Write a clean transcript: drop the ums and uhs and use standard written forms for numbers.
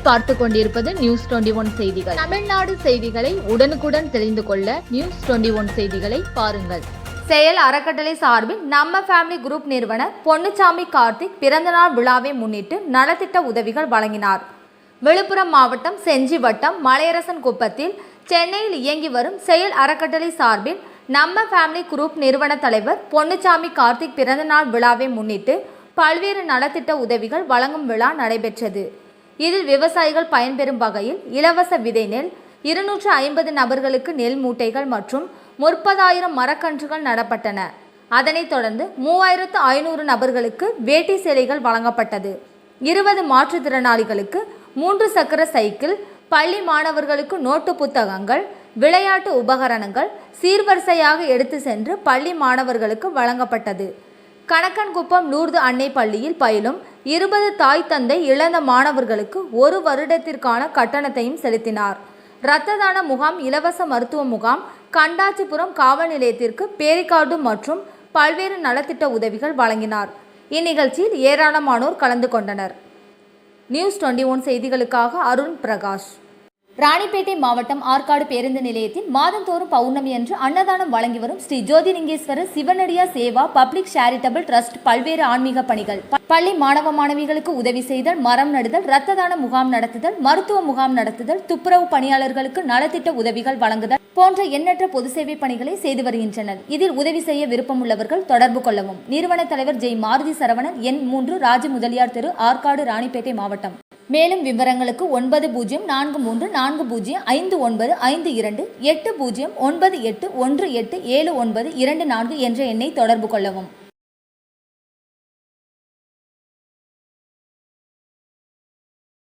நீங்கள் பார்த்து கொண்டிருப்பது நியூஸ் 21 செய்திகள். தமிழ்நாடு செய்திகளை உடனுக்குடன் தெரிந்து கொள்ள நியூஸ் 21 செய்திகளை பாருங்கள். செயல் அறக்கட்டளை சார்பில் நம்ம ஃபேமிலி குரூப் நிறுவனர் பொன்னுச்சாமி கார்த்திக் பிறந்தநாள் விழாவை முன்னிட்டு நலத்திட்ட உதவிகள் வழங்கினார். விழுப்புரம் மாவட்டம் செஞ்சி வட்டம் மலையரசன் குப்பத்தில் சென்னையில் இயங்கி வரும் செயல் அறக்கட்டளை சார்பில் நம்ம ஃபேமிலி குரூப் நிறுவன தலைவர் பொன்னுச்சாமி கார்த்திக் பிறந்தநாள் விழாவை முன்னிட்டு பல்வேறு நலத்திட்ட உதவிகள் வழங்கும் விழா நடைபெற்றது. இதில் விவசாயிகள் பயன்பெறும் வகையில் இலவச விதை நெல், 250 நபர்களுக்கு நெல் மூட்டைகள் மற்றும் 30,000 மரக்கன்றுகள் நடப்பட்டன. அதனைத் தொடர்ந்து 3,500 நபர்களுக்கு வேட்டி சேலைகள் வழங்கப்பட்டது. 20 மாற்றுத்திறனாளிகளுக்கு 3 சக்கர சைக்கிள், பள்ளி மாணவர்களுக்கு நோட்டு புத்தகங்கள், விளையாட்டு உபகரணங்கள் சீர்வரிசையாக எடுத்து சென்று பள்ளி மாணவர்களுக்கு வழங்கப்பட்டது. கணக்கன்குப்பம் லூர்து அன்னை பள்ளியில் பயிலும் 20 தாய் தந்தை இழந்த மாணவர்களுக்கு 1 வருடத்திற்கான கட்டணத்தையும் செலுத்தினார். இரத்த தான முகாம், இலவச மருத்துவ முகாம், கண்டாச்சிபுரம் காவல் நிலையத்திற்கு பேரிகார்டு மற்றும் பல்வேறு நலத்திட்ட உதவிகள் வழங்கினார். இந்நிகழ்ச்சியில் ஏராளமானோர் கலந்து கொண்டனர். நியூஸ் 21 செய்திகளுக்காக அருண் பிரகாஷ். ராணிப்பேட்டை மாவட்டம் ஆற்காடு பேருந்து நிலையத்தில் மாதந்தோறும் பௌர்ணமி அன்று அன்னதானம் வழங்கி வரும் Sri Jothilingeswarar சிவனடியா Seva public charitable trust பல்வேறு ஆன்மீக பணிகள், பள்ளி மாணவ மாணவிகளுக்கு உதவி செய்தல், மரம் நடுதல், இரத்த தான முகாம் நடத்துதல், மருத்துவ முகாம் நடத்துதல், துப்புரவு பணியாளர்களுக்கு நலத்திட்ட உதவிகள் வழங்குதல் போன்ற எண்ணற்ற பொது சேவை பணிகளை செய்து வருகின்றனர். இதில் உதவி செய்ய விருப்பமுள்ளவர்கள் தொடர்பு கொள்ளவும். நிறுவன தலைவர் ஜெய் மாருதி சரவணன், எண் 3, ராஜ முதலியார் தெரு, ஆற்காடு, ராணிப்பேட்டை மாவட்டம். மேலும் விவரங்களுக்கு 9040459522 8098181724 என்ற எண்ணை தொடர்பு கொள்ளவும்.